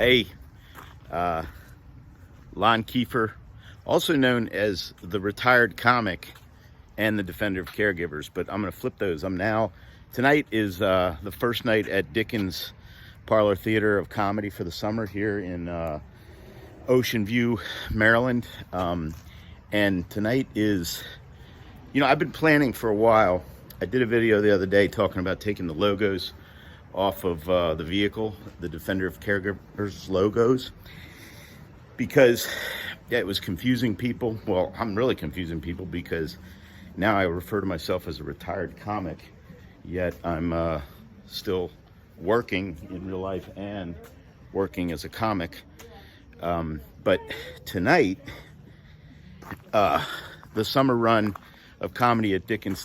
Hey, Lon Kiefer, also known as the retired comic and the defender of caregivers, but I'm going to flip those. Tonight is the first night at Dickens Parlor Theater of Comedy for the summer here in Ocean View, Maryland. And tonight is, I've been planning for a while. I did a video the other day talking about taking the logos off of the vehicle, the Defender of Caregivers logos, because it was confusing people. Well, I'm really confusing people because now I refer to myself as a retired comic, yet I'm still working in real life and working as a comic. But tonight, the summer run of comedy at Dickens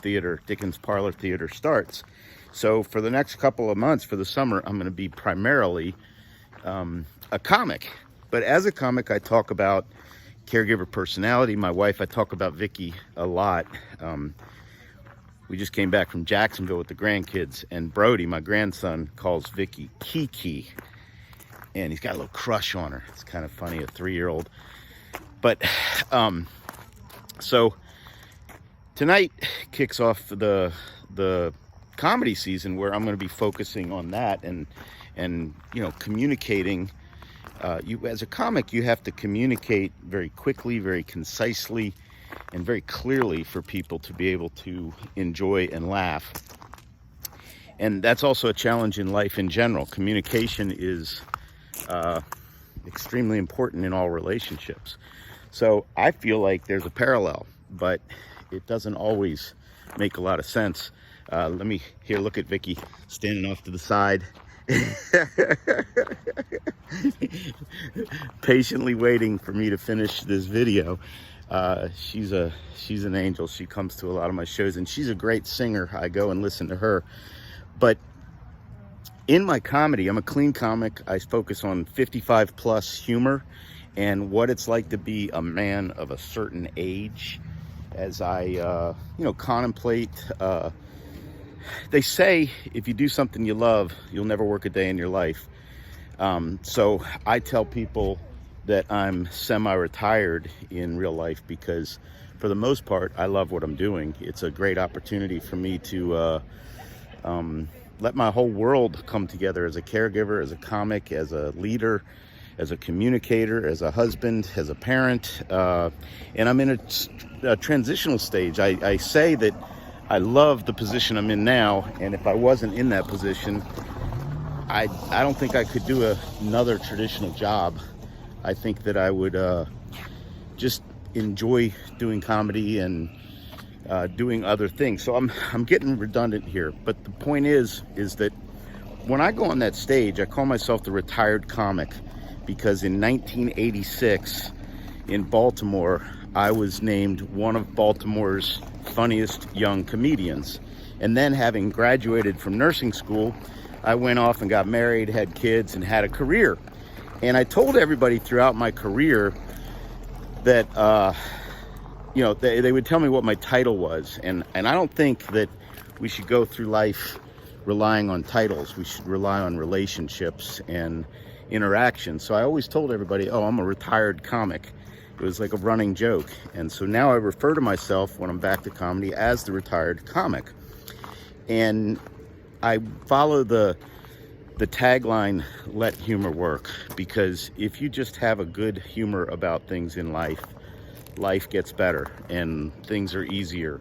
Parlor Theater starts. So for the next couple of months, for the summer, I'm going to be primarily a comic. But as a comic, I talk about caregiver personality. My wife, I talk about Vicky a lot. We just came back from Jacksonville with the grandkids, and Brody, my grandson, calls Vicky Kiki. And he's got a little crush on her. It's kind of funny, a 3-year-old. But so tonight kicks off the comedy season, where I'm going to be focusing on that and communicating. You as a comic, you have to communicate very quickly, very concisely, and very clearly for people to be able to enjoy and laugh. And that's also a challenge in life in general. Communication is extremely important in all relationships. So I feel like there's a parallel, but it doesn't always make a lot of sense. Look at Vicky standing off to the side, patiently waiting for me to finish this video. She's an angel. She comes to a lot of my shows, and she's a great singer. I go and listen to her. But in my comedy, I'm a clean comic. I focus on 55 plus humor and what it's like to be a man of a certain age as I contemplate. They say if you do something you love, you'll never work a day in your life. So I tell people that I'm semi-retired in real life because for the most part, I love what I'm doing. It's a great opportunity for me to let my whole world come together as a caregiver, as a comic, as a leader, as a communicator, as a husband, as a parent. And I'm in a transitional stage. I say that I love the position I'm in now, and if I wasn't in that position, I don't think I could do another traditional job. I think that I would just enjoy doing comedy and doing other things. So I'm getting redundant here, but the point is that when I go on that stage, I call myself the retired comic because in 1986 in Baltimore, I was named one of Baltimore's funniest young comedians. And then, having graduated from nursing school, I went off and got married, had kids, and had a career. And I told everybody throughout my career that they would tell me what my title was, and I don't think that we should go through life relying on titles. We should rely on relationships and interaction. So I always told everybody, I'm a retired comic. It was like a running joke. And so now I refer to myself, when I'm back to comedy, as the retired comic. And I follow the tagline, let humor work, because if you just have a good humor about things in life, life gets better and things are easier.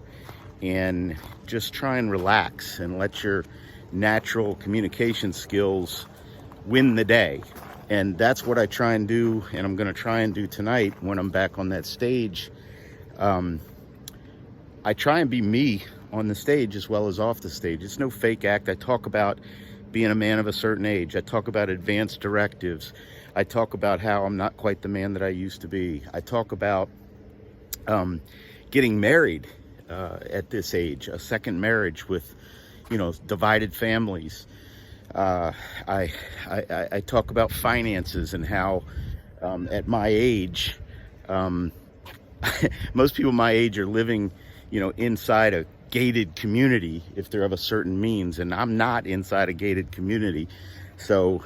And just try and relax and let your natural communication skills win the day. And that's what I try and do, and I'm going to try and do tonight when I'm back on that stage. I try and be me on the stage as well as off the stage. It's no fake act. I talk about being a man of a certain age. I talk about advanced directives. I talk about how I'm not quite the man that I used to be. I talk about getting married at this age, a second marriage with, divided families. I talk about finances and how at my age, most people my age are living, inside a gated community if they're of a certain means, and I'm not inside a gated community. So,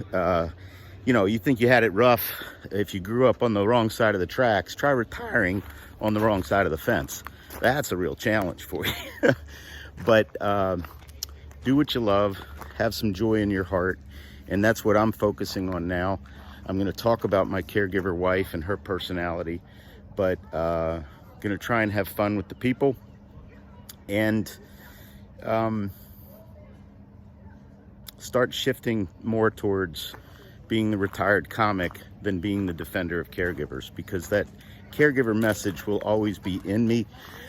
you know, you think you had it rough if you grew up on the wrong side of the tracks. Try retiring on the wrong side of the fence. That's a real challenge for you. But do what you love, have some joy in your heart, and that's what I'm focusing on now. I'm going to talk about my caregiver wife and her personality, but going to try and have fun with the people, and start shifting more towards being the retired comic than being the defender of caregivers, because that caregiver message will always be in me.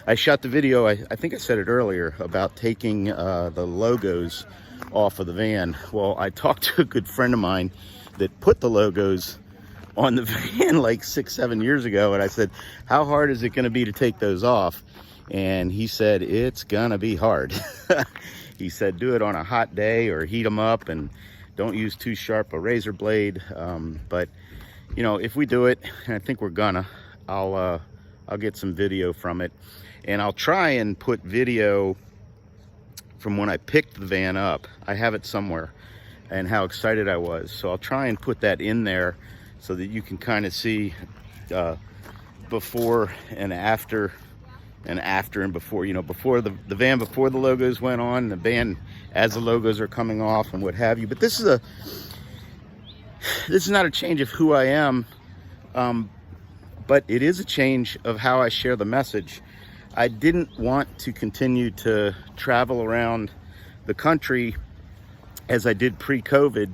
I shot the video, I think I said it earlier, about taking the logos off of the van. Well, I talked to a good friend of mine that put the logos on the van like 6-7 years ago, and I said, how hard is it going to be to take those off? And he said, it's gonna be hard. He said, do it on a hot day or heat them up, and don't use too sharp a razor blade. But you know, if we do it, and I think we're gonna, I'll get some video from it, and I'll try and put video from when I picked the van up. I have it somewhere, and how excited I was. So I'll try and put that in there so that you can kind of see before and after, and before, you know, before the van, before the logos went on, the van as the logos are coming off, and what have you. But this is not a change of who I am, but it is a change of how I share the message. I didn't want to continue to travel around the country as I did pre-COVID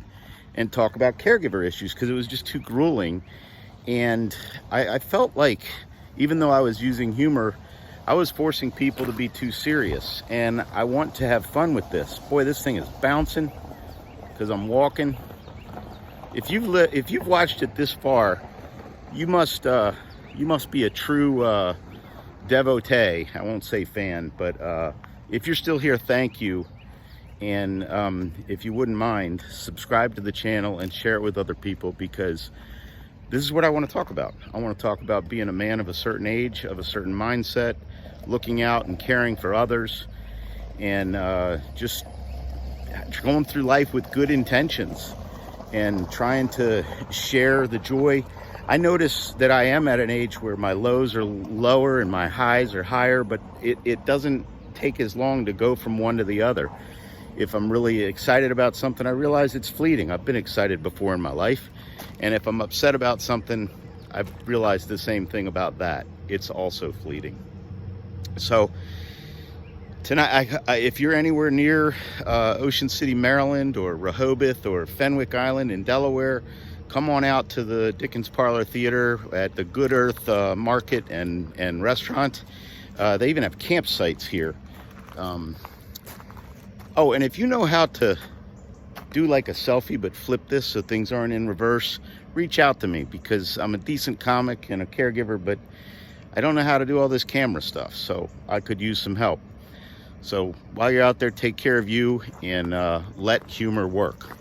and talk about caregiver issues, because it was just too grueling. And I felt like, even though I was using humor, I was forcing people to be too serious. And I want to have fun with this. Boy, this thing is bouncing because I'm walking. If you've watched it this far, you must be a true devotee. I won't say fan, but if you're still here, thank you. And if you wouldn't mind, subscribe to the channel and share it with other people, because this is what I want to talk about. I want to talk about being a man of a certain age, of a certain mindset, looking out and caring for others, and just going through life with good intentions and trying to share the joy. I notice that I am at an age where my lows are lower and my highs are higher, but it doesn't take as long to go from one to the other. If I'm really excited about something, I realize it's fleeting. I've been excited before in my life. And if I'm upset about something, I've realized the same thing about that. It's also fleeting. So tonight, if you're anywhere near Ocean City, Maryland, or Rehoboth, or Fenwick Island in Delaware, come on out to the Dickens Parlor Theater at the Good Earth Market and Restaurant. They even have campsites here. Oh, and if you know how to do like a selfie but flip this so things aren't in reverse, reach out to me, because I'm a decent comic and a caregiver, but I don't know how to do all this camera stuff, so I could use some help. So while you're out there, take care of you, and let humor work.